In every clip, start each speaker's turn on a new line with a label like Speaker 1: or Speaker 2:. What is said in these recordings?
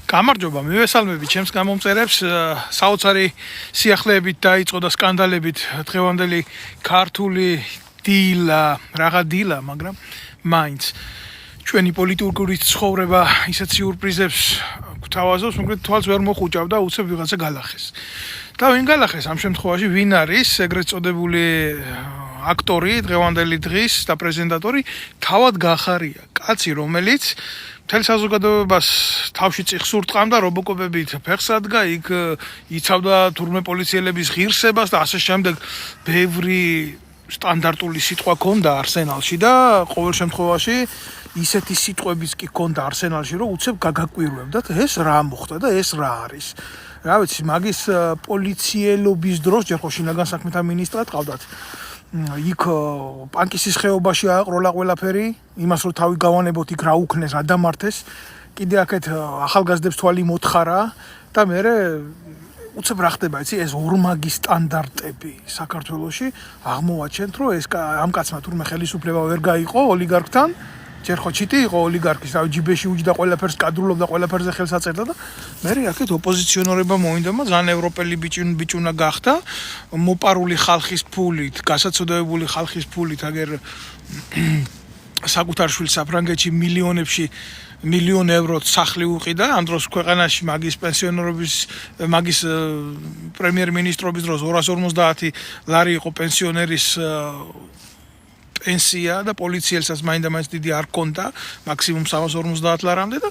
Speaker 1: გამარჯობა, მივესალმებით ჩემს გამომწერებს. საოცარი სიახლეებით დაიწყო და სკანდალებით დღევანდელი ქართული დილა, რაღა დილა, მაგრამ მაინც ჩვენი პოლიტიკური ცხოვრება ისეთ სიურპრიზებს გვთავაზობს, მაგრამ თვალს ვერ მოხუჭავდა, უცებ ვიღაცა გალახეს. და ვინ გალახეს ამ შემთხვევაში, ვინ არის ეგრეთ წოდებული აქტორი, დღევანდელი დღის და პრეზენტატორი თავად გახარია, კაცი, რომელიც მთელ საზოგადოებას თავში წიხს ურტყამდა, რობოკოპებით ფეხს ადგა, იქ იცავდა თურმე პოლიციელების ღირსებას და ასე შემდეგ ბევრი სტანდარტული სიტყვა ქონდა არსენალში და ყოველ შემთხვევაში ისეთი სიტყვებიც კი ქონდა არსენალში, რომ უცებ გაგაკვირვებდათ ეს რა მოხდა და ეს რა არის. რა ვიცი, მაგის პოლიციელობის დროს ჯერ ხო შინაგან საქმეთა მინისტრად ყავდათ. იქ პანკისის ხეობაში ააყროლა ყველაფერი, იმას რომ თავი გავანებოთ იქ რა უქნეს, რა დამართეს. კიდე აქეთ ახალგაზრდებს თვალი მოთხარა და მე უცებ რა ხდება, იცი, ეს ორმაგი სტანდარტები საქართველოში აღმოვაჩენთ, რომ ეს ამ კაცმა თურმე ხელისუფლება ვერ გაიყო ოლიგარქთან. ჯერ ხო ჩიტი იყო ოლიგარქის, თავი ჯიბეში უჯდა ყველაფერს კადრულობდა, ყველაფერზე ხელს აწერდა და მე აქეთ ოპოზიციონერება მოინდომა, ძალიან ევროპელი ბიჭუნა გახდა, მოპარული ხალხის ფულით, გასაცოდებული ხალხის ფულით, აგერ საკუთარ შვილს საფრანგეთში მილიონ ევროთ სახლი უყიდა, ამ დროს ქვეყანაში მაგის პენსიონერობის, მაგის პრემიერ-მინისტრობის დროს 250 ლარი იყო პენსიონერის პენსია და პოლიციელსაც მაინდა-მაინც დიდი არ ქონდა, მაქსიმუმ 350 ლარამდე და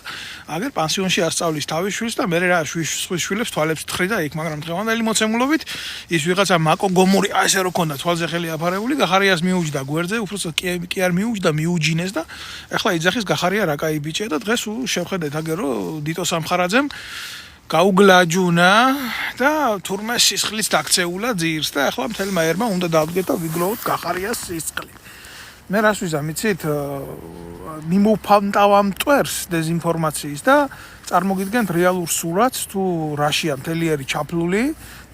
Speaker 1: აგერ პანსიონში ასწავლის თავის შვილს და მე რა შვილებს თვალებს თხრიდა იქ, მაგრამ დღევანდელი მოცემულობით ის ვიღაცა მაკო გომური აი ესე რო ქონდა თვალზე ხელი აფარებული, გახარიას მიუჯდა გვერდზე, უბრალოდ კი არ მიუჯდა, მიუჯინეს და ეხლა იძახის გახარია რა კაი ბიჭია და დღეს შევხედეთ აგერ რომ დიტო სამხარაძემ გაუგლაჯუნა და თურმე სისხლის დაქცეულა ძირს და ეხლა მთელმა ერმა უნდა დავდგეთ და ვიგლოვოთ გახარიას სისხლი. მე რას ვიზამ, იცით, მიმოფანტავა მტვერს დეზინფორმაციის და წარმოგიდგენთ რეალურ სურათს თუ რაშია მთელი ერი ჩაფლული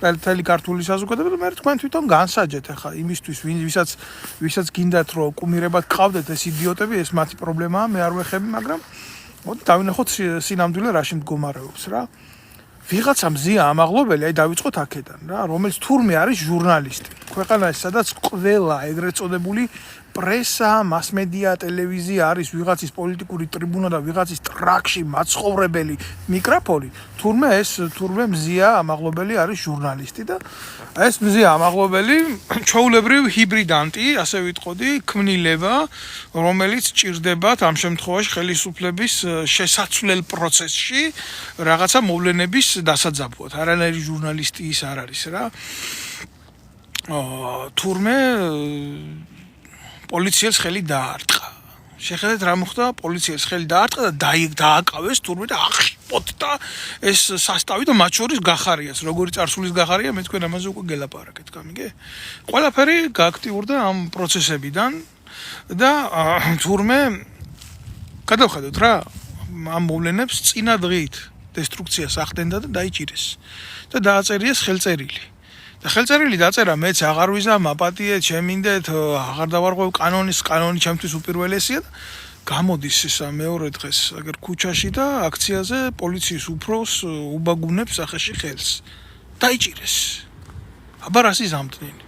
Speaker 1: და მთელი ქართული საზოგადოება და მე თქვენ თვითონ განსაჯეთ ახლა იმისთვის, ვისაც გინდათ რომ კუმირებად გყავდეთ ეს იდიოტები, ეს მათი პრობლემაა, მე არ ვეხები, მაგრამ მოდი დავინახოთ სინამდვილე რაში მდგომარეობს რა. ვიღაცა მზია ამაღლობელი, აი დავიწყოთ აქედან რა, რომელიც თურმე არის ჟურნალისტი. ქვეყანაში სადაც ყველა ეგრეთ წოდებული პრესა, მასმედია, ტელევიზია არის ვიღაცის პოლიტიკური ტრიბუნა და ვიღაცის ტრაქში მაცხოვრებელი მიკროფონი, თურმე მზია ამაღლობელი არის ჟურნალისტი და ეს მზია ამაღლობელი ჩვეულებრივ ჰიბრიდანტი, ასე ვიტყოდი, ქმნილება, რომელიც ჭირდებათ ამ შემთხვევაში ხელისუფლების შესაცვლელ პროცესში რაღაცა მოვლენების დასაძაბვად. არანაირი ჟურნალისტი ის არ არის რა. თურმე პოლიციელს ხელი დაარტყა. შეხედეთ რა მოხდა, პოლიციელს ხელი დაარტყა და დააკავეს თურმე და აღშიფოთ და ეს სასტავი და მათ შორის გახარიას, როგორი წარსულის გახარია, მე თქვენ ამაზე უკვე გელაპარაკეთ, გამიგე? ყველაფერი გააქტიურდა ამ პროცესებიდან და თურმე გადავხედოთ რა, ამ მოვლენებს წინა დღით დესტრუქციას ახდენდა და დაიჭირეს და დააწერიეს ხელწერილი. და ხელწერილი დაწერა, მეც აღარ ვიზამ, აპატიეთ, შემინდეთ, აღარ დავარღვევ კანონი ჩემთვის უპირველესია და გამოდის ისა მეორე დღეს აგერ ქუჩაში და აქციაზე პოლიციის უფროს უბაგუნებს სახეში ხელს. დაიჭირეს. აბა რას იზამთნილი?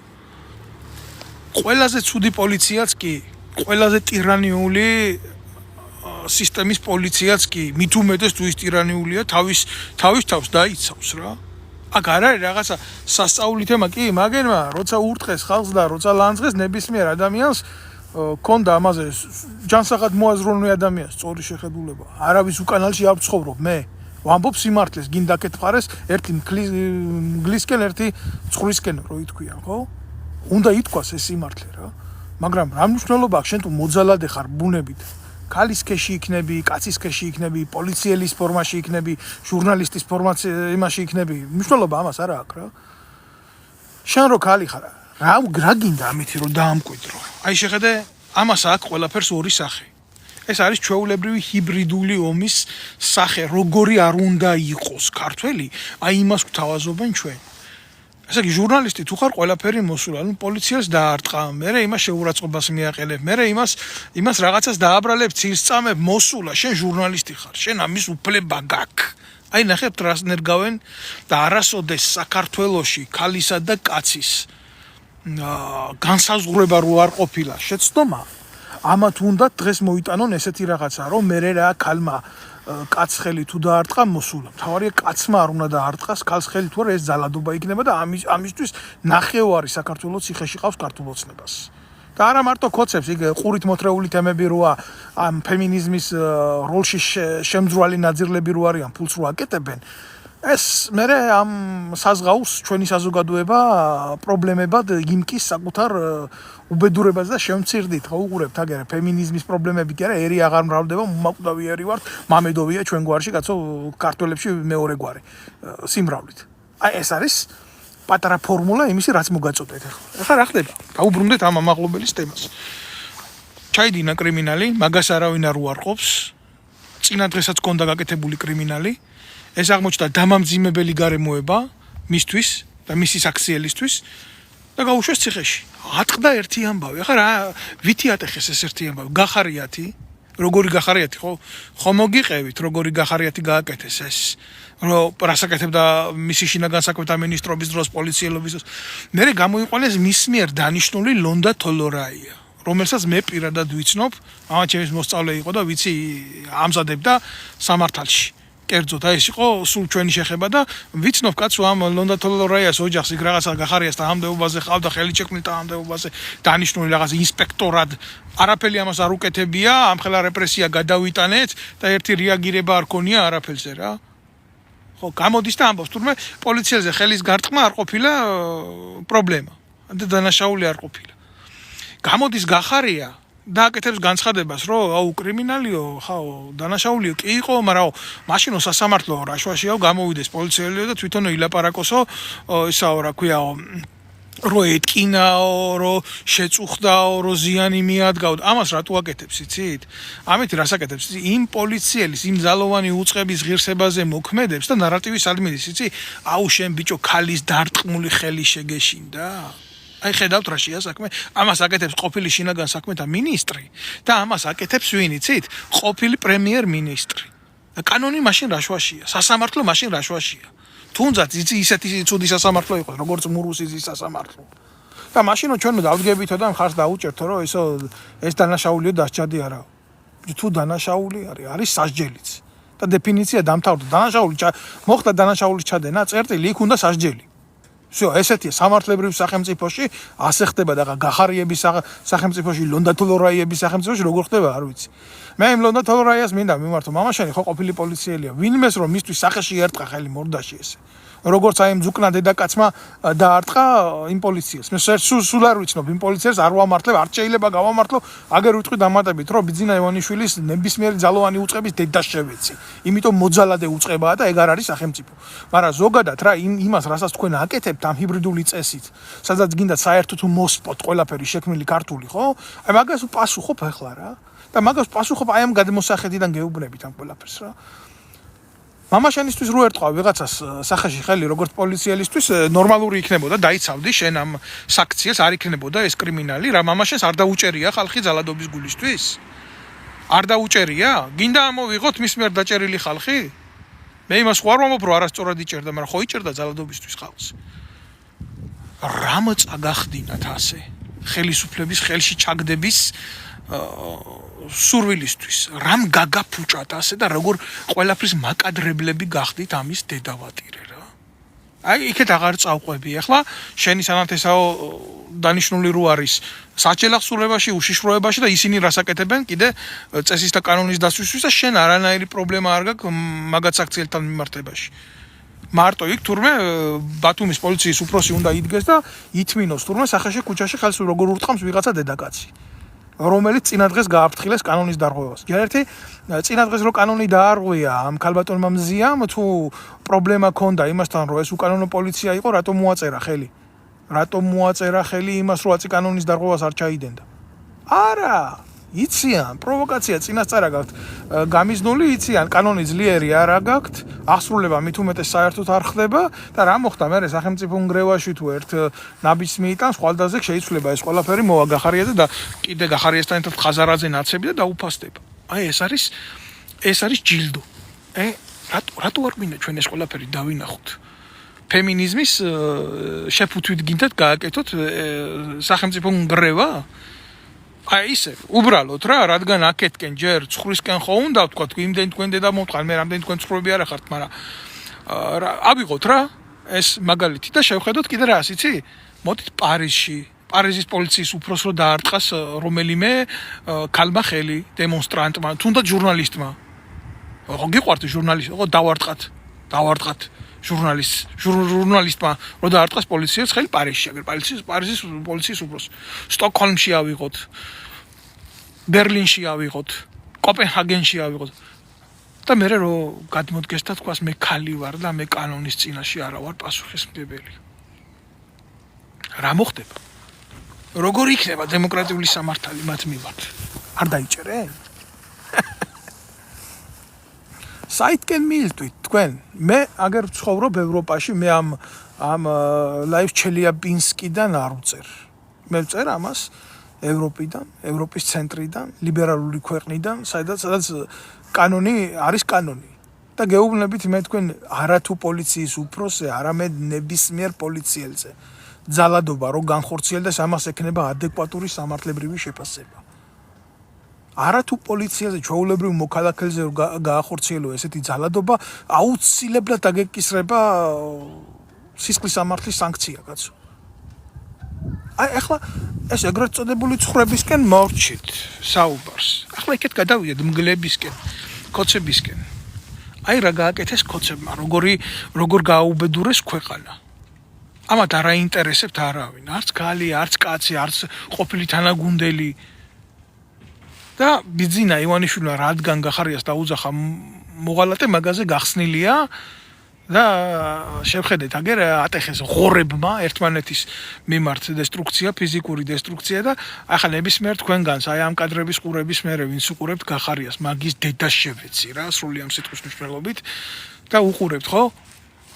Speaker 1: ყველაზე ცუდი პოლიციაც კი, ყველაზე ტირანიული სისტემის პოლიციაც კი, მით უმეტეს თუ ის ტირანიულია, თავის თავს დაიცავს რა. აქ არ არის რაღაცა სასწაული თემა კი, მაგერმა როცა ურტყეს ხალხს და როცა ლანძღეს ნებისმიერ ადამიანს ქონდა ამაზე ჯანსაღად მოაზროვნე ადამიანს სწორი შეხედულება. არავის უკანალში არ ვცხოვრობ მე. ვამბობ სიმართლეს, გინდა კეთყარეს ერთი მგლისკენ, ერთი წყვრისკენ რო ითქვიან, ხო? უნდა ითქვას ეს სიმართლე რა. მაგრამ რა მნიშვნელობა აქვს შენ თუ მოძალადე ხარ ბუნებით? ქალის ქეში იქნები, კაცის ქეში იქნები, პოლიციელის ფორმაში იქნები, ჟურნალისტის იმაში იქნები, მნიშვნელობა ამას არა აქვს რა. შენ რო ქალი ხარ, რა გინდა ამითი რომ დაამკვიდრო? აი შეხედე, ამას აქვს ყველაფერს ორი სახე. ეს არის ჩვეულებრივი ჰიბრიდული ომის სახე, როგორი არ უნდა იყოს ქართველი, აი იმას გვთავაზობენ ჩვენ. ესე იგი ჟურნალისტი თუ ხარ ყველაფერი მოსულა, ნუ პოლიციას დაარტყა, მერე იმას შეურაცხყოფას მიაყენებ, მერე იმას რაღაცას დააბრალებ, ცილს წამებ, მოსულა, შენ ჟურნალისტი ხარ, შენ ამის უფლება გაქვს. აი ნახებთ რას ნერგავენ და არასოდეს საქართველოში ქალისა და კაცის განსაზღვრება რო არ ყოფილა შეცდომა ამათ უნდა დღეს მოიტანონ ესეთი რაღაცა რომ მე რა ქალმა კაც ხელი თუ დაარტყა მოსულა თავარია კაცმა არ უნდა დაარტყას ქალს ხელი თუ არა ეს ძალადობა იქნება და ამისთვის ნახევარი საქართველოს ციხეში ყავს ქართულ ოცნებას და არა მარტო კოცებს იქ ყურით მოთრეული თემები როა ამ ფემინიზმის როლში შემძრვალი ნაძირლები რო არიან ფულს რო აკეტებენ ეს მე ამ საზღაურს ჩვენი საზოგადოება პრობლემებად იმკის საკუთარ უბედურებას და შემცირდით ხო უყურებთ აგერე ფემინიზმის პრობლემები კი არა ერი აღარ მრავლდება მომაკვდავი ერი ვართ მამედოვია ჩვენ გვარში კაცო ქართველებში მეორე გვარი სიმრავლით აი ეს არის პატარა ფორმულა იმისი რაც მოგაწოდეთ ახლა რა ხდება დაუბრუნდეთ ამ ამაღლობელის თემას ჩაიდინა კრიმინალი მაგას არავინ არ უარყოფს წინა დღესაც გონდა გაკეთებული კრიმინალი ეს აღმოჩნდა დამამძიმებელი გარემოება მისთვის და მისი საქციელისთვის და გაუშვეს ციხეში. ატყდა ერთი ამბავი. ახლა რა ვითი ატეხეს ეს ერთი ამბავი? გახარიათი, როგორი გახარიათი ხო? ხო მოგიყევით, როგორი გახარიათი გააკეთეს ეს. რომ რასაკეთებდა მისი შინაგან საქმეთა მინისტრობის დროს, პოლიციელობის დროს. მერე გამოიყვანეს მის მიერ დანიშნული ლონდა თოლორაია. რომელსაც მე პირადად ვიცნობ, ამათ ჩემს მოსწავლე იყო და ვიცი ამზადებდა სამართალში. კერძოდ აი ეს იყო სულ ჩვენი შეხება და ვიცნობ კაცო ამ ლონდა თოლორაიას ოჯახს იქ რაღაცა გახარიასთან ამდეობაზე ყავდა ხელი ჩექმნით ამდეობაზე დანიშნული რაღაც ინსპექტორად არაფერი ამას არ უკეთებია ამხელა რეპრესია გადავიტანეთ და ერთი რეაგირება არ ქონია არაფერზე რა ხო გამოდის და ამბობს თურმე პოლიციაზე ხელის გარტყმა არ ყოფილა პრობლემა და დანაშაული არ ყოფილა გამოდის გახარია დააკეთებს განცხადებას, რომ აუ კრიმინალიო, ხაო, დანაშაულიო კი იყო, მაგრამ მაშინო სასამართლო რაშვაშიაო გამოვიდეს პოლიციელიო და თვითონ ილაპარაკოსო, ისაო რა ქვიაო, რო ეთკინაო, რო შეწუხდაო, რო ზიანი მიადგავ. ამას რატო აკეთებს, იცით? ამით რას აკეთებს? იმ პოლიციელის, იმ ძალოვანი უწყების ღირსებაზე მოქმედებს და ნარატივის ადმინის, იცი? აუ შენ ბიჭო ქალის დარტყმული ხელი შეგეშინდა. აი ხედავთ რა შეა საქმე ამას აკეთებს ყოფილი შინაგან საქმეთა მინისტრი და ამას აკეთებს ვინ იცით ყოფილი პრემიერ-მინისტრი და კანონი მაშინ რაშვაშია სასამართლო მაშინ რაშვაშია თუნდაც ისეთი ცუდი სასამართლო იყო როგორც მურუსის სასამართლო და მაშინო ჩვენ დავდგებითო და მხარს დაუჭერთო რომ ეს დანაშაულიო დასჭადი არა თუ დანაშაული არის სასჯელიც და დეფინიცია დამთავრდა დანაშაული მოხდა დანაშაულის ჩადენა წერტილი იქ უნდა სასჯელი всё, ესეთია სამართლებრივ სახელმწიფოში ასე ხდება და გახარიების სახელმწიფოში ლონდა თოლორაიების სახელმწიფოში როგორ ხდება არ ვიცი. მე იმ ლონდა თოლორაიას მინდა მიმართო მამაშენი ხო ყოფილი პოლიციელია. ვინმეს რომ მისთვის სახეში ერტყა ხელი მორდაში ესე. როგორც აი მძუკნა დედაკაცმა დაარტყა იმ პოლიციას. მე სულ არ ვიცნობ იმ პოლიციას არ ვამართლებ, არ შეიძლება გავამართლო, აგერ ვიტყვი დამატებით, რომ ბიძინა ივანიშვილის ნებისმიერი ძალოვანი უწყების დედა შევეცი. იმიტომ მოძალადე უწყებაა და ეგ არ არის სახელმწიფო. მაგრამ ზოგადად რა იმას რასაც თქვენ აკეთებთ ამ ჰიბრიდული წესით, სადაც გინდა საერთოდ მოსპოთ ყველაფერი შექმნილი ქართული, ხო? აი მაგას პასუხობ ახლა რა. და მაგას პასუხობ აი ამ გადმოსახედიდან გეუბნებით ამ ყველაფერს რა. მამაშენისთვის რო ერტყვა ვიღაცას სახეში ხელი როგორც პოლიციელისთვის ნორმალური იქნებოდა დაიცავდი შენ ამ საქციას არ იქნებოდა ეს კრიმინალი რა მამაშენს არ დაუჭერია ხალხი ძალადობის გულისთვის არ დაუჭერია გინდა ამოვიღოთ მის მიერ დაჭერილი ხალხი მე იმას ხო არ ვამბობ რომ არასწორად იჭერდა მაგრამ ხო იჭერდა ძალადობისთვის ხალხს რა მოწაგახდინათ ასე ხელისუფლების ხელში ჩაგდების სურვილისთვის რამ გაგაფუჭათ ასე და როგორ ყველაფრის მაკადრებლები გახდით ამის დედავატირე რა აი იქეთ აღარ წავყვები ახლა შენი სანათესაო დანიშნული რო არის საჭელახსურებაში უშიშროებაში და ისინი რასაკეთებენ კიდე წესის და კანონის დასვისთვის და შენ არანაირი პრობლემა არ გაქვს მაგაც აქციელთან მიმართებაში მარტო იქ თურმე ბათუმის პოლიციის უფროსი უნდა იდგეს და ითმინოს თურმე სახეში ქუჩაში ხელს როგორ ურტყამს ვიღაცა დედაკაცი რომელიც წინა დღეს გააფრთხილეს კანონის დარღვევას. ჯერერთი წინა დღეს რო კანონი დაარღვია ამ ქალბატონმა მზიამ თუ პრობლემა ქონდა იმასთან რომ ეს უკანონო პოლიცია იყო რატომ მოაწერა ხელი? რატომ მოაწერა ხელი იმას რომ აწი კანონის დარღვევას არ ჩაიდენდა? არა, იციან, პროვოკაცია წინასწარ გაქვთ გამიზნული, იციან, კანონი ძლიერი არა გაქვთ, აღსრულება მით უმეტეს საერთოდ არ ხდება და რა მოხდა მე სახელმწიფო უნგრევაში თუ ერთ ნაბიჯს მიიტანს, ხვალდაზე შეიცვლება ეს ყველაფერი მოვა გახარიაზე და კიდე გახარიასთან ერთად ხაზარაძე ნაცები და დაუფასდება. აი ეს არის ჯილდო. რატო არ გვინდა ჩვენ ეს ყველაფერი დავინახოთ? ფემინიზმის შეფუთვით გინდათ გააკეთოთ სახელმწიფო ნგრევა? აი ისე უბრალოდ რა, რადგან აქეთკენ ჯერ ცხრისკენ ხო უნდა ვთქვა, იმდენ თქვენ დედა მომწყალ, მე რამდენი თქვენ ცხრები არ ახართ, მაგრამ ავიღოთ რა ეს მაგალითი და შევხედოთ კიდე რას, იცი? მოდით პარიზში, პარიზის პოლიციის უფროსს რო დაარტყას რომელიმე ქალმა ხელი დემონსტრანტმა, თუნდაც ჟურნალისტმა. ხო გიყვართ ჟურნალისტი, ხო დავარტყათ ჟურნალისტმა რო დაარტყას პოლიციას ხელი პარიზში, აგერ პარიზის პოლიციის უფროსს. სტოკჰოლმში ავიღოთ, ბერლინში ავიღოთ, კოპენჰაგენში ავიღოთ. და მე რო გადმოდგეს და თქვას მე ქალი ვარ და მე კანონის წინაშე არა ვარ პასუხისმგებელი. რა მოხდება? როგორ იქნება დემოკრატიული სამართალი მათ მიმართ? არ დაიჭერე? საითკენ მიილტვით თქვენ? მე აგერ ვცხოვრობ ევროპაში, მე ამ ლაივ ჩელიაბინსკიდან არ ვწერ. მე ვწერ ამას ევროპიდან, ევროპის ცენტრიდან, ლიბერალური ქვეყნიდან, სადაც კანონი არის კანონი. და გეუბნებით მე თქვენ არათუ პოლიციის უფროსზე, არამედ ნებისმიერ პოლიციელზე. ძალადობა რო განხორციელდეს, ამას ექნება ადეკვატური სამართლებრივი შეფასება. არათუ პოლიციაზე, ჩვეულებრივ მოქალაქეზე რო გაახორციელო ესეთი ძალადობა, აუცილებლად დაგეკისრება სისხლის სამართლის სანქცია, კაცო. აი ახლა ეს ეგრეთ წოდებული ცხრებისკენ მორჩით საუბარს. ახლა იქეთ გადავიდეთ მგლებისკენ, კოცებისკენ. აი რა გააკეთეს კოცებმა, როგორ გააუბედურეს ქვეყანა. ამათ არ აინტერესებთ არავინ, არც ქალი, არც კაცი, არც ყოფილი თანაგუნდელი. და ბიძინა ივანიშვილმა რადგან გახარიას დაუძახა მოღალატე მაგაზე გახსნილია და შევხედეთ აგერ ატეხეს ღორებმა ერთმანეთის მიმართ დესტრუქცია, ფიზიკური დესტრუქცია და ახლა ნებისმიერ თქვენგანს აი ამ კადრების ყურების მერე ვინც უყურებთ გახარიას მაგის დედა შევეცი რა სრული ამ სიტყვის მნიშვნელობით და უყურებთ ხო?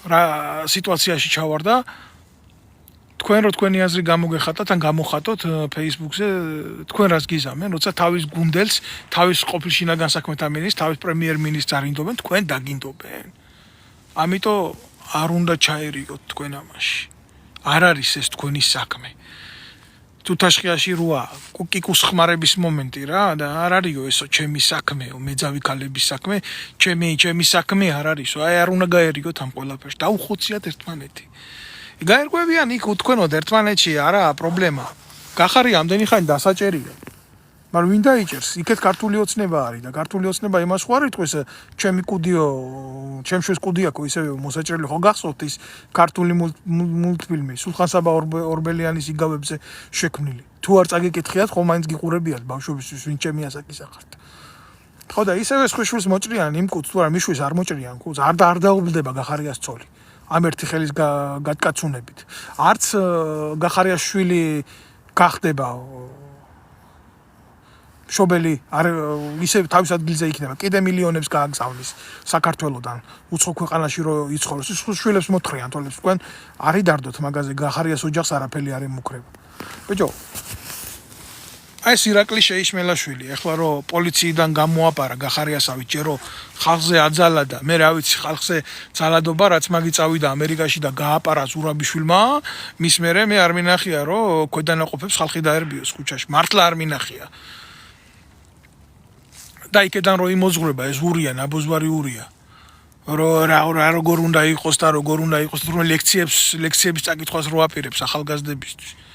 Speaker 1: რა სიტუაციაში ჩავარდა თქვენ რო თქვენი აზრი გამოგეხატათ ან გამოხატოთ Facebook-ზე თქვენ რას გიზამენ, როცა თავის გუნდელს, თავის ყოფილ შინაგან საქმეთა მინისტრს, თავის პრემიერ-მინისტრს არინდობენ, თქვენ დაგინდობენ. ამიტომ არ უნდა ჩაერიგოთ თქვენ ამაში. არ არის ეს თქვენი საქმე. თუთაშხიაში როა კიკუს ხმარების მომენტი რა და არ არისო ესო ჩემი საქმეო, მეძავი ქალების საქმე, ჩემი საქმე არ არისო. აი არ უნდა გაერიგოთ ამ ყველაფერს. დაუხოციათ ერთმანეთი. გაერკვევიან იქ უთქვენოდ ერთმანეთში არაა პრობლემა. გახარია ამდენი ხანი დასაჭერია. მაგრამ ვინ დაიჭერს? იქეთ ქართული ოცნება არის და ქართული ოცნება იმას ხო არ იტყვის ჩემი კუდიო, ჩემშვის კუდიაკო ისევე მოსაჭრელი ხო გახსოვთ ის ქართული მულტფილმი სულხან-საბა ორბელიანის იგავებზე შექმნილი. თუ არ წაგეკითხიათ, ხო მაინც გიყურებიათ ბავშვებისთვის ვინ ჩემი ასაკის ახართ. ხო და ისევე სხვიშვილს მოჭრიან იმ კუდს, თუ არა მიშვილს არ მოჭრიან კუდს, არ დაუბრდება გახარიას ცოლი. ამ ერთი ხელის გატკაცუნებით. არც გახარიას შვილი გახდება შობელი არ ისე თავის ადგილზე იქნება. კიდე მილიონებს გააგზავნის საქართველოდან უცხო ქვეყანაში რო იცხოვროს. შვილებს მოთხრიან თოლებს თქვენ არი დარდოთ მაგაზე გახარიას ოჯახს არაფერი არ ემუქრება. ბიჭო აი ეს ირაკლი შეიშმელაშვილი ეხლა რო პოლიციიდან გამოაპარა გახარიასავით ჯერო ხალხზე აძალა და მე რა ვიცი ხალხზე ძალადობა რაც მაგი წავიდა ამერიკაში და გააპარა ზურაბიშვილმა მის მერე მე არ მინახია რომ ქვედანაყოფებს ხალხი დაერბიოს ქუჩაში მართლა არ მინახია და იქიდან რო იმოძღვრება ეს ურია ნაბოზვარი ურია რა როგორ უნდა იყოს და როგორ უნდა იყოს რომ ლექციების წაკითხვას რო აპირებს ახალგაზრდებისთვის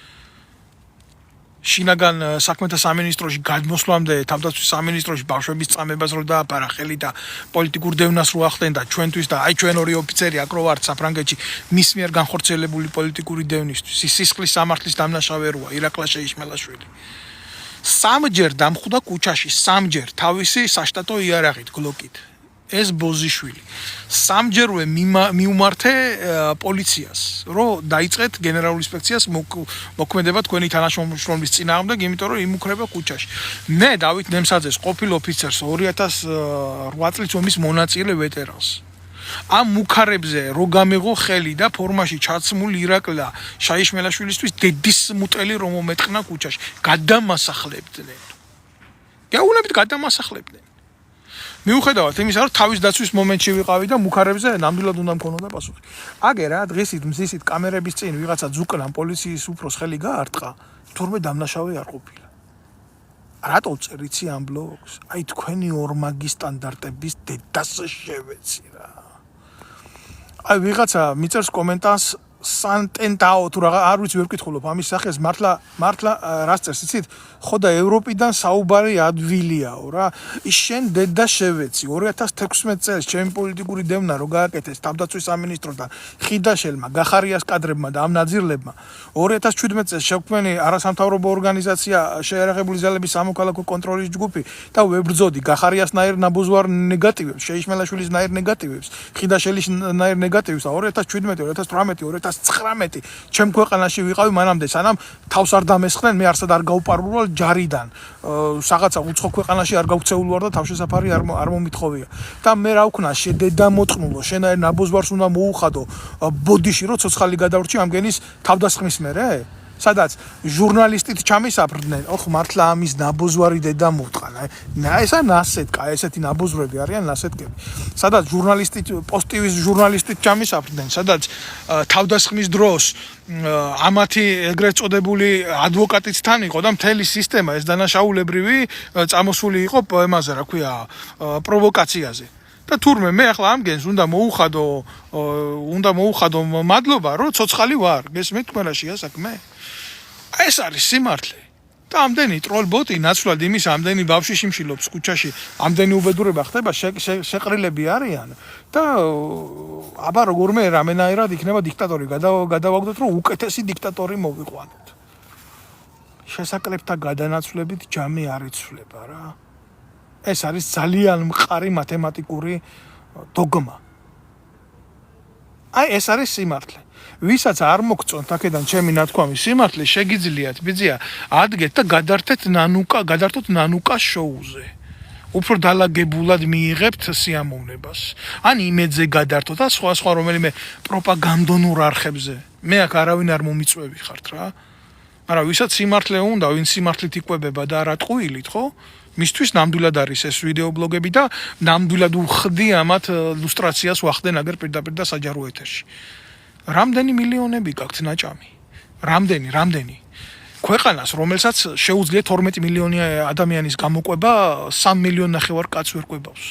Speaker 1: შინაგან საქმეთა სამინისტროში გადმოსვლამდე თავდაცვის სამინისტროში ბავშვების წამებას რო დააპარა ხელი და პოლიტიკურ დევნას რო ახდენდა ჩვენთვის და აი ჩვენ ორი ოფიცერი აქ რო ვართ საფრანგეთში მის მიერ განხორციელებული პოლიტიკური დევნისთვის ის სისხლის სამართლის დამნაშავე როა ირაკლი შეიშმელაშვილი სამჯერ დამხვდა კუჩაში სამჯერ თავისი საშტატო იარაღით გლოკით ეს ბოზიშვილი სამჯერვე მიუმართე პოლიციას რომ დაიწყეთ გენერალურ ინსპექციას მოქმედება თქვენი თანაშრომლის წინააღმდეგ იმიტომ რომ იმუქრება კუჩაში მე დავით ნემსაძეს ყოფილ ოფიცერს 2008 წლის ომის მონაწილე ვეტერანს ამ მუქარებზე რო გამეღო ხელი და ფორმაში ჩაცმული ირაკლა შაიშმელაშვილისთვის დედის მუტელი რომ მომეტყნა კუჩაში გადამასახლებდნენ გეუბნებით გადამასახლებდნენ მიუხედავად იმისა, რომ თავის დაცვის მომენტში ვიყავი და მუქარებზე ნამდვილად უნდა მქონოდა პასუხი. აგერ რა დღისით მზისით კამერების წინ ვიღაცა ძუკნამ პოლიციის უფროს ხელი გაარტყა, თურმე დამნაშავე არ ყოფილა. რატო წერიცი ამ ბლოგს? აი თქვენი ორმაგი სტანდარტების დედას შევეცი რა. აი ვიღაცა მიწერს კომენტარს სანტენტაო თუ რა არ ვიცი ვერ ვკითხულობ ამის სახეს მართლა რას წერს იცით ხო და ევროპიდან საუბარი ადვილიაო რა ის შენ დედა შევეცი 2016 წელს ჩემი პოლიტიკური დევნა რო გააკეთეს თავდაცვის სამინისტროსთან ხიდაშელმა გახარიას კადრებმა და ამ ნაძირლებმა 2017 წელს შექმნილი არასამთავრობო ორგანიზაცია შეერაღებული ძალების სამოქალაქო კონტროლის ჯგუფი და ვებრძოდი გახარიასნაირ ნაბუზვარ ნეგატივებს შეიშმელაშვილის ნაირ ნეგატივებს ხიდაშელის ნაირ ნეგატივებს 2017 2018 2019 ჩემ ქვეყანაში ვიყავი მანამდე სანამ თავს არ დამესხნენ მე არსად არ გავპარულვარ ჯარიდან რაღაცა უცხო ქვეყანაში არ გავქცეულ ვარ და თავშესაფარი არ მომითხოვია და მე რა ვქნა შედედა მოწყნულო შენაერ ნაბუზვარს უნდა მოუხადო ბოდიში რო ცოცხალი გადავრჩი ამგენის თავდასხმის მერე სადაც ჟურნალისტით ჩამისაფრდნენ ოხ მართლა ამის ნაბუზვარი დედა მოვტყან ესა ნასეთკა ესეთი ნაბუზვრები არიან ნასეთკები სადაც ჟურნალისტით პოსტივის ჟურნალისტით ჩამისაფრდნენ სადაც თავდასხმის დროს ამათი ეგრეთ წოდებული ადვოკატიც თან იყო და მთელი სისტემა ეს დანაშაულებრივი წამოსული იყო პოემაზე რა ქვია პროვოკაციაზე და თურმე მე ახლა ამგენს უნდა მოუხადო მადლობა რომ ცოცხალი ვარ გესმით თქვენაშია საქმე ეს არის სიმართლე და ამდენი ტროლბოტი ნაცვლად იმის ამდენი ბავშვი შიმშილობს ქუჩაში ამდენი უბედურება ხდება შეყრილები არიან და აბა როგორმე რამენაირად იქნება დიქტატორი გადავაგდოთ რომ უკეთესი დიქტატორი მოვიყვანოთ შესაკრებთა გადანაცვლებით ჯამი არ იცვლება რა ეს არის ძალიან მყარი მათემატიკური დოგმა აი ეს არის სიმართლე ვისაც არ მოგწონთ აქედან ჩემი ნათქვამი სიმართლე შეგიძლიათ ბიძია ადგეთ და გადართოთ ნანუკა შოუზე უფრო დალაგებულად მიიღებთ სიამოვნებას ან იმედზე გადართოთ და სხვა რომელიმე პროპაგანდონურ არხებზე მე აქ არავინ არ მომიწვევი ხართ რა მაგრამ ვისაც სიმართლე უნდა ვინ სიმართლით იკვებება და არა ტყუილით ხო მისთვის ნამდვილად არის ეს ვიდეო ბლოგები და ნამდვილად უხდი ამათ ილუსტრაციას ვახდენ აგერ პირდაპირ და საჯარო ეთერში რამდენი მილიონები გაქვთ ნაჭამი რამდენი ქვეყანას რომელსაც შეუძლია 12 მილიონი ადამიანის გამოყვება 3 მილიონ ნახევარ კაცს ვერ ყვებავს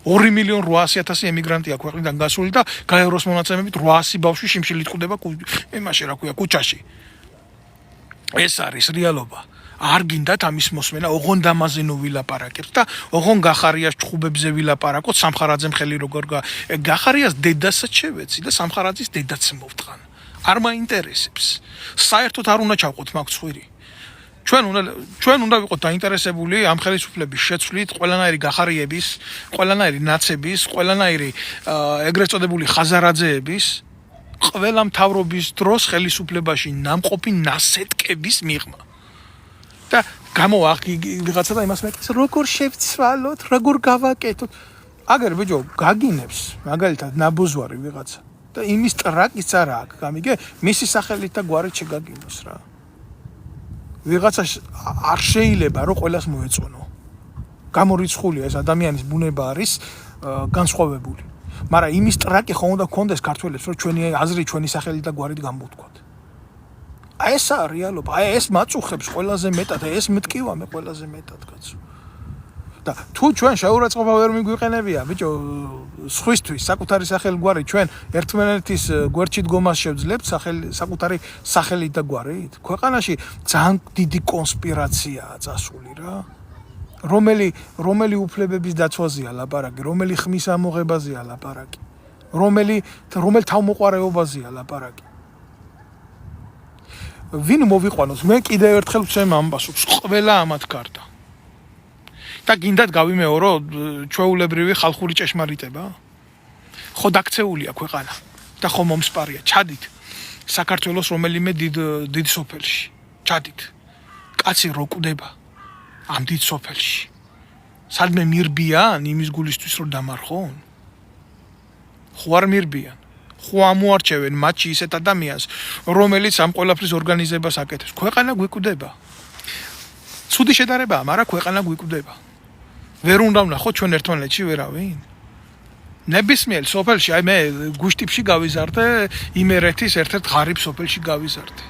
Speaker 1: 2 მილიონ 800,000 ემიგრანტია ქვეყნიდან გასული და გაევროს მონაცემებით 800 ბავშვი შიმშილით ყვდება იმაში რა ქვია ქუჩაში ეს არის რეალობა არ გინდათ ამის მოსმენა ოღონ დამაზენო ვილაპარაკეთ და ოღონ გახარიას ჭხუბებზე ვილაპარაკოთ სამხარაძემ ხელი როგორ გახარიას დედასაც შევეცი და სამხარაძის დედაც მოვტყან არ მაინტერესებს საერთოდ არ უნდა ჩავყოთ მაგ ცხვირი ჩვენ უნდა ვიყოთ დაინტერესებული ამ ხელისუფლების შეცვლით ყველანაირი გახარიების ყველანაირი ნაცების ყველანაირი ეგრეთ წოდებული ხაზარაძეების ყველა მთავრობის დროს ხელისუფლებაში ნამყოფი ნასეტკების მიღმა და გამოახი ვიღაცა და იმას მეკითხეს როგორ შევცვალოთ როგორ გავაკეთოთ აგერ ბიჭო გაგინებს მაგალითად ნაბუზვარი ვიღაცა და იმის ტრაკიც არა აქვს გამიგე მისი სახელით და გვარით შეგაგინოს რა ვიღაცა არ შეიძლება რომ ყველას მოეწონო გამორიცხულია ეს ადამიანის ბუნება არის განსხვავებული მაგრამ იმის ტრაკი ხომ უნდა გქონდეს ქართველებს რომ ჩვენი აზრი ჩვენი სახელით და გვარით გამოვთქვათ აი ეს არის რეალობა აი ეს მაწუხებს ყველაზე მეტად ეს მტკივა მე ყველაზე მეტად კაცო და თუ ჩვენ შეურაცხყოფა ვერ მიგვიყენებია ბიჭო სხვისთვის საკუთარი სახელგვარი ჩვენ ერთმანეთის გვერდში დგომას შევძლებთ საკუთარი სახელით და გვარით ქვეყანაში ძალიან დიდი კონსპირაციაა წასული რა რომელი უფლებების დაცვაზეა ლაპარაკი რომელი ხმის ამოღებაზეა ლაპარაკი რომელ თავმოყარეობაზეა ლაპარაკი ვინ მოვიყვანოს მე კიდევ ერთხელ ვცემ ამბავს ყველა ამათ გარდა და გინდათ გავიმეორო ჩვეულებრივი ხალხური ჭეშმარიტება ხო დაქცეულია ქვეყანა და ხო მომსპარია ჩადით საქართველოს რომელიმე დიდ სოფელში ჩადით კაცი რო კვდება ამ დიდ სოფელში სადმე მირბიან იმის გულისთვის რომ დამარხონ ხო არ მირბიან ხო ამოარჩევენ მათში ისეთ ადამიანს რომელიც ამ ყველაფრის ორგანიზებას აკეთებს ქვეყანა გვიკვდება ცუდი შედარებაა მაგრამ ქვეყანა გვიკვდება ვერ უნდა ვნახოთ ჩვენ ერთმანეთში ვერავინ? ნებისმიერ სოფელში, აი მე გუშტიპში გავიზარდე, იმერეთის ერთ-ერთ ღარიბ სოფელში გავიზარდე.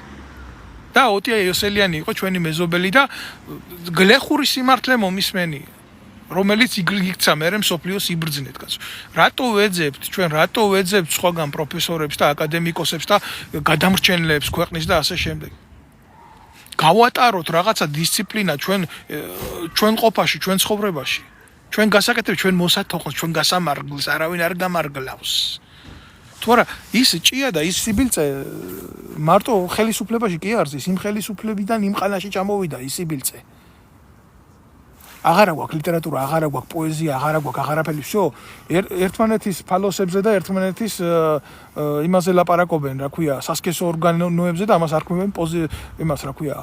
Speaker 1: და ოტია იოსელიანი იყო ჩვენი მეზობელი და გლეხური სიმართლე მომისმენია, რომელიც იქცა მერე მსოფლიოს იბრძნეთ კაცო. რატო ვეძებთ ჩვენ, რატო ვეძებთ სხვაგან პროფესორებს და აკადემიკოსებს და გადამრჩენლებს ქვეყნის და ასე შემდეგ. გავატაროთ რაღაცა დისციპლინა ჩვენ ყოფაში, ჩვენ ცხოვრებაში. ჩვენ გასაკეთებ, ჩვენ მოსათოხოს, ჩვენ გასამარგლს არავინ არ გამარგლავს. თორე ის ჭია და ის სიბილწე მარტო ხელისუფლებაში კი არის, იმ ხელისუფლებიდან იმ ყანაში ჩამოვიდა ის სიბილწე. აღარა გვაქვს ლიტერატურა, აღარა გვაქვს პოეზია, აღარა გვაქვს აღარაფერი, всё. ერთმანეთის ფალოსებზე და ერთმანეთის იმაზე ლაპარაკობენ, რა ქვია, სასქესო ორგანოებზე და ამას არქმევენ იმას, რა ქვია,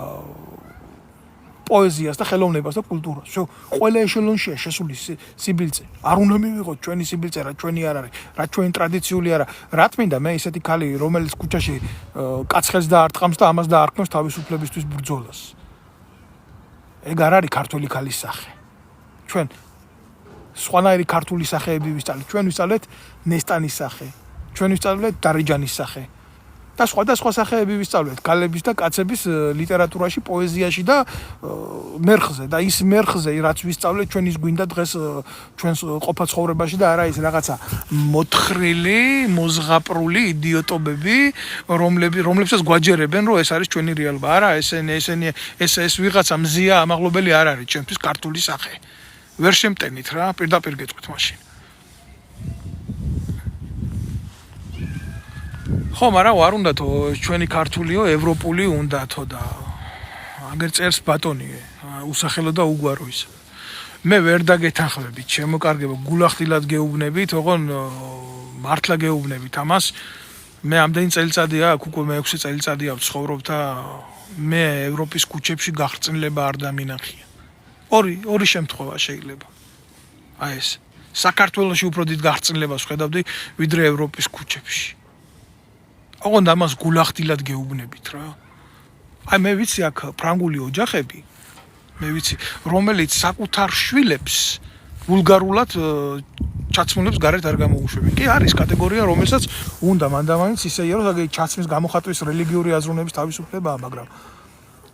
Speaker 1: პოეზიას და ხელოვნებას და კულტურას. всё, ყველა ეშელონშია შესული სიბილწე. არ უნდა მივიღოთ ჩვენი სიბილწე, რა ჩვენი არ არის, რა ჩვენი ტრადიციული არა. რა თმინდა მე ისეთი ქალი, რომელიც ქუჩაში კაცხელს და არტყამს და ამას დაარქმევს თავისუფლებისთვის ბრძოლას. ეგ არ არის ქართული ქალის სახე. ჩვენ სხვანაირი ქართული სახეები ვისწავლეთ. ჩვენ ვისწავლეთ ნესტანის სახე. ჩვენ ვისწავლეთ დარეჯანის სახე. და სხვადასხვა სახეები ვისწავლეთ ქალების და კაცების ლიტერატურაში, პოეზიაში და მერხზე და ის მერხზე რაც ვისწავლეთ ჩვენ ის გვინდა დღეს ჩვენს ყოფა ცხოვრებაში და არა ის რაღაცა მოთხრილი, მოზღაპრული იდიოტობები, რომლებსაც გვაჯერებენ, რომ ეს არის ჩვენი რეალობა. არა, ეს ვიღაცა მზია ამაღლობელი არ არის ჩვენთვის ქართული სახე. ვერ შემტენით რა, პირდაპირ გეტყვით მაშინ. ხო, მაგრამ არ უნდათო ჩვენი ქართულიო, ევროპული უნდათო და აგერ წერს ბატონი, უსახელო და უგვარო ის. მე ვერ დაგეთანხმებით, შემოკარგებო, გულახდილად გეუბნებით, ოღონ მართლა გეუბნებით ამას. მე ამდენი წელიწადია აქ, უკვე მე 6 წელიწადია ვცხოვრობ და მე ევროპის ქუჩებში გახრწნილება არ დამინახია. ორი შემთხვევა შეიძლება. აი ეს. საქართველოში უფრო დიდ გახრწნილებას ვხედავდი, ვიდრე ევროპის ქუჩებში. ოღონდ ამას გულახდილად გეუბნებით რა. აი მე ვიცი აქ ფრანგული ოჯახები, მე ვიცი, რომელიც საკუთარ შვილებს ვულგარულად ჩაცმულებს გარეთ არ გამოუშვებენ. კი არის კატეგორია, რომელსაც უნდა მანდამაინც ისეია, რომ ჩაცმის გამოხატვის რელიგიური აზროვნების თავისუფლებაა, მაგრამ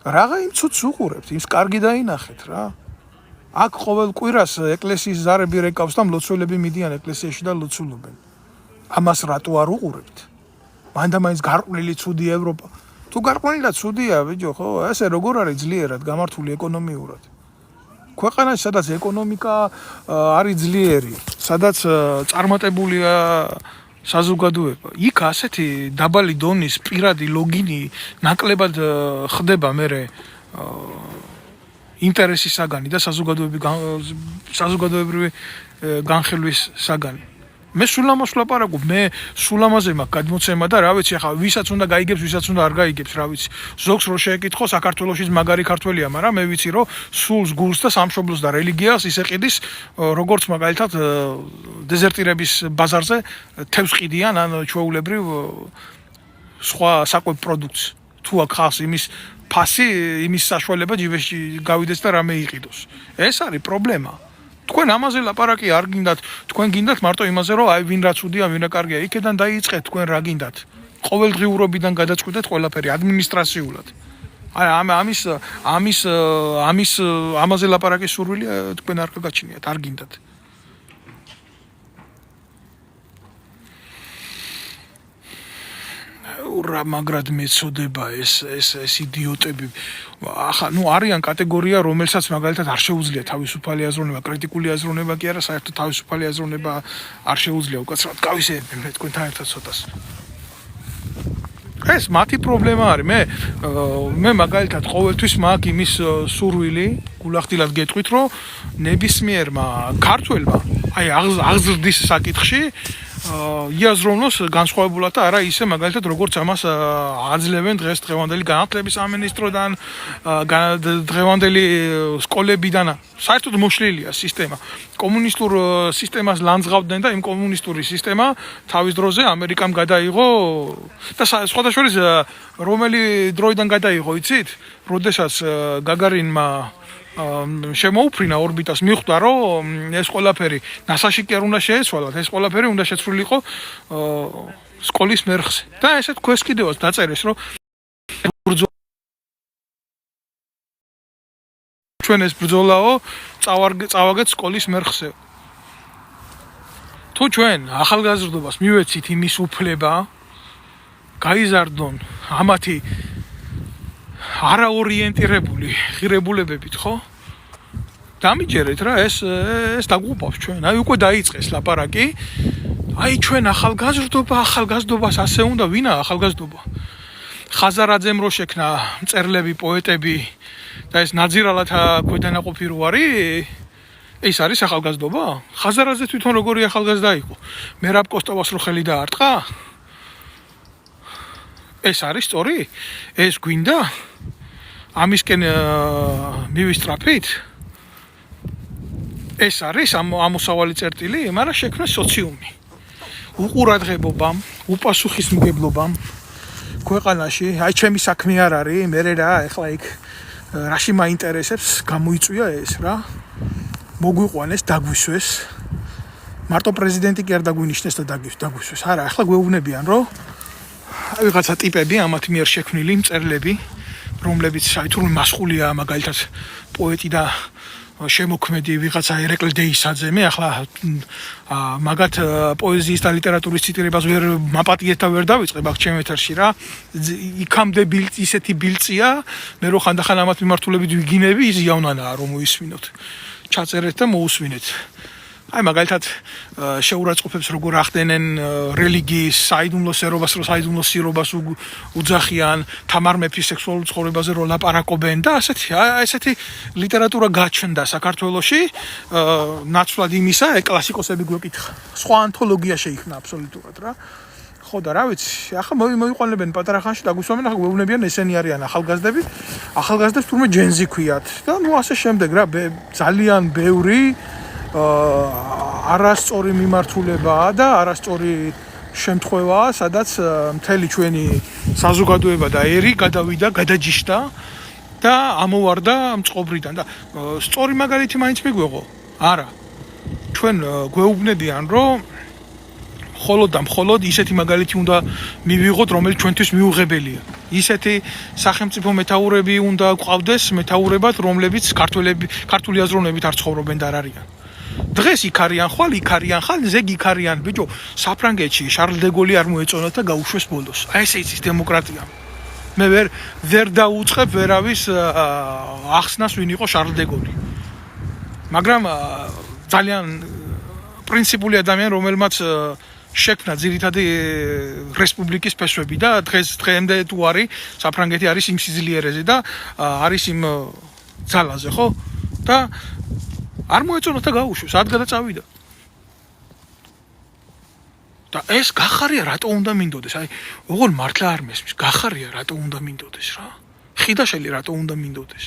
Speaker 1: რაღა იმ ცუდს უყურებთ, იმს კარგი დაინახეთ რა. აქ ყოველ კვირას ეკლესიის ზარები რეკავს და მლოცველები მიდიან ეკლესიაში და ლოცულობენ. ამას რატო არ უყურებთ? მანდამაინც გარყვნილი ცუდი ევროპა. თუ გარყვნილი და ცუდია, ბიჭო, ხო, ესე როგორ არის ძლიერად გამართული ეკონომიურად. ქვეყანაში, სადაც ეკონომიკა არის ძლიერი, სადაც წარმატებულია საზოგადოება, იქ ასეთი დაბალი დონის პირადი ლოგინი ნაკლებად ხდება მერე ინტერესის საგანი და საზოგადოებრივი განხილვის საგანი. მე სულ ამას ვლაპარაკობ, მე სულ ამაზე მაქვს გადმოცემა და რა ვიცი, ახლა ვისაც უნდა გაიგებს, ვისაც უნდა არ გაიგებს, რა ვიცი. ზოგს რო შეეკითხო, საქართველოშიც მაგარი ქართველია, მაგრამ მე ვიცი, რომ სულს, გულს და სამშობლოს და რელიგიას ისე ყიდის, როგორც მაგალითად დეზერტირების ბაზარზე თევზს ყიდიან, ან ჩვეულებრივ სხვა საკვებ პროდუქტს. თუ აქ ხავს იმის ფასი, იმის საშუალება ჯიბეში გავიდეს და რამე იყიდოს. ეს არის პრობლემა. თქვენ ამაზე ლაპარაკი არ გინდათ, თქვენ გინდათ მარტო იმაზე, რომ აი ვინ რა ცუდია, ვინ რა კარგია, იქედან დაიწყეთ თქვენ რა გინდათ. ყოველდღიურობიდან გადაწყვეტეთ ყველაფერი ადმინისტრაციულად. აი ამაზე ლაპარაკის სურვილი თქვენ არ გაგაჩნიათ, არ გინდათ. რა მაგრად მეწოდება ეს იდიოტები. ახლა არიან კატეგორია, რომელსაც მაგალითად არ შეუძლია თავისუფალი აზროვნება, კრიტიკული აზროვნება კი არა, საერთოდ თავისუფალი აზროვნება არ შეუძლია უკაცრავად გავისეებენ მე თქვენთან ერთად ცოტას. ეს მათი პრობლემა არის. მე მაგალითად ყოველთვის მაქვს იმის სურვილი, გულახდილად გეტყვით, რომ ნებისმიერმა ქართველმა აი აღზრდის საკითხში იაზროვნოს განსხვავებულად და არა ისე მაგალითად როგორც ამას აძლევენ დღევანდელი განათლების სამინისტროდან, დღევანდელი სკოლებიდან. საერთოდ მოშლილია სისტემა. კომუნისტურ სისტემას ლანძღავდნენ და იმ კომუნისტური სისტემა თავის დროზე ამერიკამ გადაიღო და სხვადასხვა რომელი დროიდან გადაიღო, იცით? როდესაც გაგარინმა შემოუფრინა ორბიტას, მიხვდა რომ ეს ყველაფერი NASA-ში კი არ უნდა შეეცვალათ, ეს ყველაფერი უნდა შეცვლილიყო სკოლის მერხზე. და ესე თქვენს კიდევაც დაწერეს, რომ ჩვენ ეს ბრძოლაო წავაგეთ სკოლის მერხზე. თუ ჩვენ ახალგაზრდობას მივეცით იმის უფლება, გაიზარდონ ამათი არაორიენტირებული ღირებულებებით, ხო? დამიჯერეთ რა, ეს დაგუყავს ჩვენ. აი უკვე დაიწყეს ლაპარაკი. აი ჩვენ ახალგაზრდობას ასე უნდა, ვინა ახალგაზრდობა? ხაზარაძემ რო შექმნა მწერლები, პოეტები და ეს ნაძირალათა ქვედანაყოფი რო არის, ეს არის ახალგაზრდობა? ხაზარაძე თვითონ როგორი ახალგაზრდა იყო? მერაბ კოსტოვას რო ხელი დაარტყა? ეს არის სწორი? ეს გვინდა? ამისკენ მივისტრაფით? ეს არის ამოსავალი წერტილი, მაგრამ შექმნა სოციუმი. უყურადღებობამ, უპასუხისმგებლობამ ქვეყანაში, აი ჩემი საქმე არ არის, მე რა, ეხლა იქ რაში მაინტერესებს, გამოიწვია ეს რა. მოგვიყვანეს, დაგვისვეს. მარტო პრეზიდენტი კი არ დაგვინიშნეს და დაგვისვეს. არა, ეხლა გვეუბნებიან, რომ აი ვიღაცა ტიპები ამათ მიერ შექმნილი მწერლები, რომლებიც აი თუ მასხულია მაგალითად პოეტი და შემოქმედი ვიღაცა ერეკლ დეისაძე, მე ახლა მაგათ პოეზიის და ლიტერატურის ციტირებას ვერ მაპატიეთ და ვერ დავიწყებ აქ ჩემ ეთერში რა. იქამდე ისეთი ბილწია, მე რო ხანდახან ამათ მიმართულებით ვიგინები, ის იავნანაა რომ მოისმინოთ. ჩაწერეთ და მოусვინეთ. აი მაგალითად შეურაცხყოფებს როგორ ახდენენ რელიგიის საიდუმლოსერობას, საიდუმლო სირობას უძახიან, თამარ მეფის სექსუალურ ცხოვრებაზე რო ლაპარაკობენ და ასეთი ლიტერატურა გაჩნდა საქართველოში, ნაცვლად იმისა, კლასიკოსები გვეკითხა. სხვა ანთოლოგია შეიქმნა აბსოლუტურად რა. ხო და რა ვიცი, ახლა მოიყვანებენ პატარა ხანში დაგვისვამენ, ახლა გვეუბნებიან ესენი არიან ახალგაზრდები, ახალგაზრდებს თურმე ჯენზი ქვიათ და ნუ ასე შემდეგ რა, ძალიან ბევრი არასწორი მიმართულებაა და არასწორი შემთხვევაა, სადაც მთელი ჩვენი საზოგადოება და ერი გადავიდა, გადაჯიშდა და ამოვარდა მწყობრიდან და სწორი მაგალითი მაინც მიგვეღო? არა. ჩვენ გვეუბნებიან, რომ მხოლოდ და მხოლოდ ისეთი მაგალითი უნდა მივიღოთ, რომელიც ჩვენთვის მიუღებელია. ისეთი სახელმწიფო მეთაურები უნდა გვყავდეს მეთაურებად, რომლებიც ქართული აზროვნებით არ ცხოვრობენ და არ არიან. დღეს იქ არიან ხვალ, ზეგ იქ არიან, ბიჭო, საფრანგეთში შარლ დე გოლი არ მოეწონათ და გაუშვეს ბოლოს. აი ესე იცის დემოკრატია. მე ვერ დაუწყებ ვერავის ახსნას ვინ იყო შარლ დე გოლი. მაგრამ ძალიან პრინციპული ადამიანი, რომელმაც შექმნა ძირითადი რესპუბლიკის ფესვები და დღემდე თუ არის საფრანგეთი არის იმ სიძლიერეზე და არის იმ ძალაზე, ხო? და არ მოეწონათ და გაუშვეს, ად გადაწავიდა. და ეს გახარია რატო უნდა მინდოდეს? აი, ოღონ მართლა არ მესმის, გახარია რატო უნდა მინდოდეს რა? ხიდაშელი რატო უნდა მინდოდეს?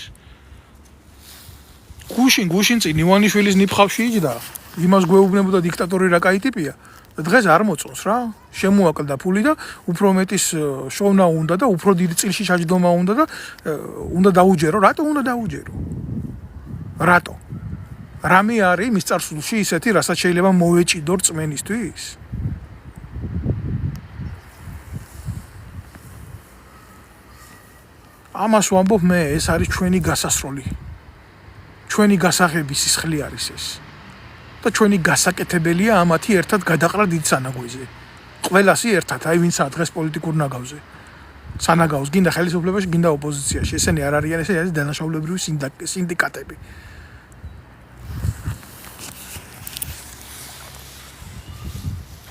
Speaker 1: გუშინ წინ ივანიშვილის ნიფხავში იჯდა, იმას გვეუბნებოდა დიქტატორი რა კაი ტიპია. და დღეს არ მოწონს რა. შემოაკლდა ფული და უფრო მეტის შოვნა უნდა და უფრო დიდი წილში ჩაჯდომა უნდა და უნდა დაუჯერო. რატო უნდა დაუჯერო? რატო? რამე არის მის წარსულში ისეთი, რასაც შეიძლება მოვეჭიდო რწმენისთვის? ამას ვამბობ მე, ეს არის ჩვენი გასასროლი. ჩვენი გასაღების სისხლი არის ეს. და ჩვენი გასაკეთებელია ამათი ერთად გადაყრა დიდ სანაგვეზე. ყველასი ერთად, აი ვინცაა დღეს პოლიტიკურ ნაგავზე. სანაგავს გინდა ხელისუფლებაში, გინდა ოპოზიციაში. ესენი არ არიან, ესენი არის დანაშაულებრივი სინდიკატები.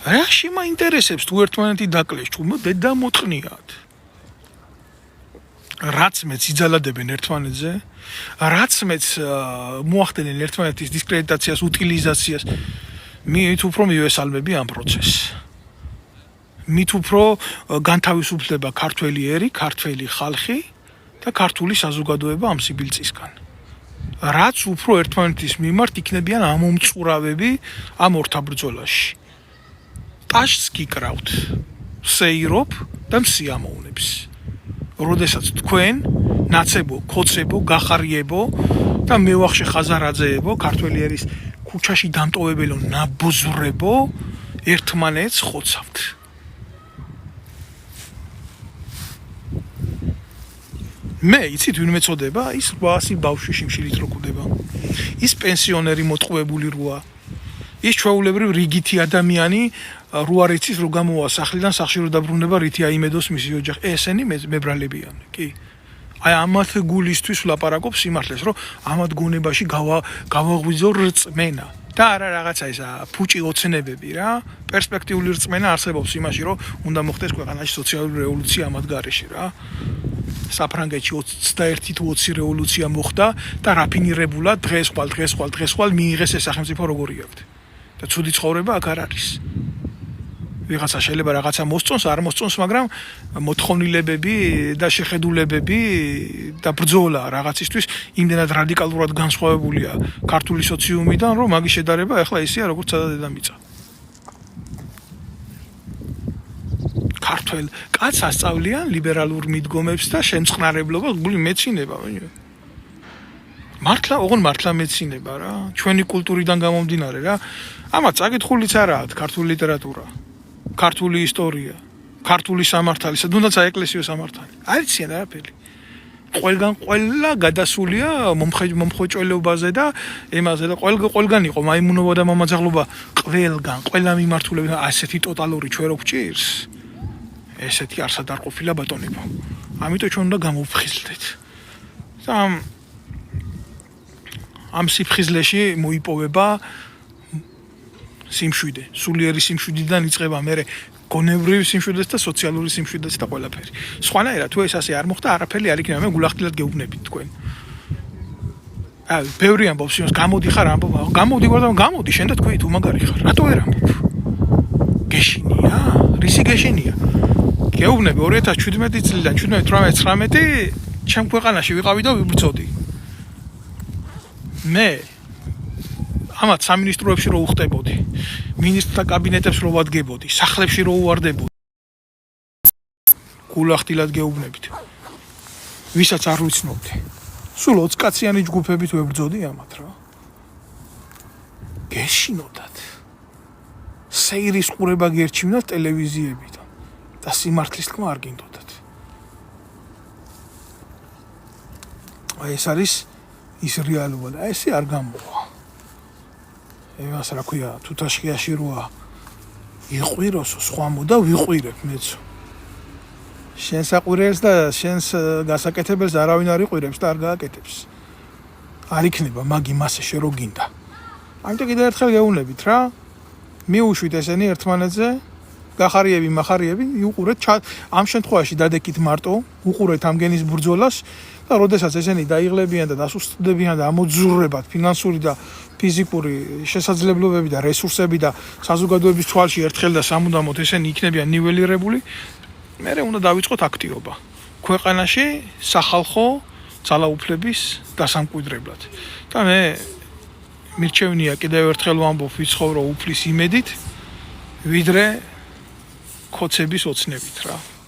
Speaker 1: რაში მაინტერესებს თუ ერთმანეთი დაკლეს, თუ დედა მოთხნიათ. რაც მეც იძალადებენ ერთმანეთზე, რაც მეც მოახდენენ ერთმანეთის დისკრედიტაციას, უტილიზაციას, მით უფრო მივესალმები ამ პროცესს. მით უფრო განთავისუფლდება ქართველი ერი, ქართველი ხალხი და ქართული საზოგადოება ამ სიბილწისგან. რაც უფრო ერთმანეთის მიმართ იქნებიან ამომწყურავები ამ ორთაბრძოლაში. ტაშს გიკრავთ, სეირობ და მსიამოვნებს. როდესაც თქვენ ნაცებო, ქოცებო, გახარიებო და მევახშე ხაზარაძეებო, ქართველი ერის ქუჩაში დამტოვებელო ნაბოზრებო ერთმანეთს ხოცავთ. მე იცით ვინ მეწოდება? ის 800 ბავშვი შიმშილით რო კვდება. ის პენსიონერი მოტყუებული როა. ის ჩვეულებრივ რიგითი ადამიანი რო არ იცის რო გამოვა სახლიდან სახში რო დაბრუნება რითი აიმედოს მისი ოჯახი. ესენი მებრალებიან, კი. აი ამათ გულისთვის ვლაპარაკობ სიმართლეს, რომ ამათ გონებაში გავაღვიძო რწმენა. და არა რაღაცა ისა ფუჭი ოცნებები რა. პერსპექტიული რწმენა არსებობს იმაში, რომ უნდა მოხდეს ქვეყანაში სოციალური რევოლუცია ამათ გარეშე რა. საფრანგეთში 21 თუ 20 რევოლუცია მოხდა და რაფინირებულად დღეს მიიღეს ეს სახელმწიფო როგორი აქვს. და ცუდი ცხოვრება აქ არ არის. ვიღაცა შეიძლება რაღაცა მოსწონს, არ მოსწონს, მაგრამ მოთხოვნილებები და შეხედულებები და ბრძოლა რაღაცისთვის იმდენად რადიკალურად განსხვავებულია ქართული სოციუმიდან, რომ მაგის შედარება ახლა ისეა, როგორც სადა დედამიწა. ქართველ კაცს ასწავლიან ლიბერალურ მიდგომებს და შემწყნარებლობას, გული მეცინება. მართლა მეცინება რა. ჩვენი კულტურიდან გამომდინარე რა. ამათ წაკითხულიც არაა ქართული ლიტერატურა, ქართული ისტორია, ქართული სამართალი, თუნდაც საეკლესიო სამართალი. არ იციან არაფერი. ყველა გადასულია მომხოჭველობაზე და ემაზე და ყველგან იყო მაიმუნობა და მამაძაღლობა ყველგან, ყველა მიმართულებით ასეთი ტოტალური ჩვენ რო გჭირს. ესეთი არსად არ ყოფილა ბატონებო. ამიტომ ჩვენ უნდა გამოვფხიზლდეთ. და ამ სიფხიზლეში მოიპოვება სიმშვიდე, სულიერი სიმშვიდიდან იწყება მერე გონებრივი სიმშვიდეს და სოციალური სიმშვიდეს და ყველაფერი. სხვანაირად თუ ეს ასე არ მოხდა, არაფერი არ იქნება, მე გულახდილად გეუბნებით თქვენ. ბევრი ამბობს იმას, გამოდი ხარ ამბობ, გამოდი ვარ და გამოდი, შენ და თქვენი თუ მაგარი ხარ. რატო ვერ ამბობ? გეშინია? რისი გეშინია? გეუბნები 2017 წლიდან 17-18-19 ჩემ ქვეყანაში ვიყავი და ვიბრძოდი. მე ამათ სამინისტროებში რო უხდებოდი, მინისტრთა კაბინეტებს რო ვადგებოდი, სახლებში რო უვარდებოდი. გულახდილად გეუბნებით. ვისაც არ ვიცნობდი. სულ 20 კაციანი ჯგუფებით ვებრძოდი ამათ რა. გეშინოდათ. სეირის ყურება გერჩივნათ ტელევიზიებიდან და სიმართლის თქმა არ გინდოდათ. აი ეს არის ის რეალობა და ესე არ გამოვა. ევას რა ქვია, თუთაშხიაში როა იყვიროსო, სხვა მოდა ვიყვირებ მეცო. შენს აყვირებს და შენს გასაკეთებელს არავინ არ იყვირებს და არ გააკეთებს. არ იქნება მაგი მასე შე რო გინდა. ამიტომ კიდევ ერთხელ გეუბნებით რა. მიუშვით ესენი ერთმანეთზე, გახარიები, מחარიები, უყურეთ ამ შემთხვევაში დადეკით მარტო, უყურეთ ამ გენის ბრძოლას და როდესაც ესენი დაიღლებიან და დასუსტდებიან და ამოძურებათ ფინანსური და ფიზიკური შესაძლებლობები და რესურსები და საზოგადოების თვალში ერთხელ და სამუდამოდ ესენი იქნებიან ნიველირებული, მერე უნდა დავიწყოთ აქტივობა. ქვეყანაში სახალხო ძალაუფლების დასამკვიდრებლად. და მე მირჩევნია კიდევ ერთხელ ვამბობ, ვიცხოვრო უფლის იმედით, ვიდრე ქოცების ოცნებით რა.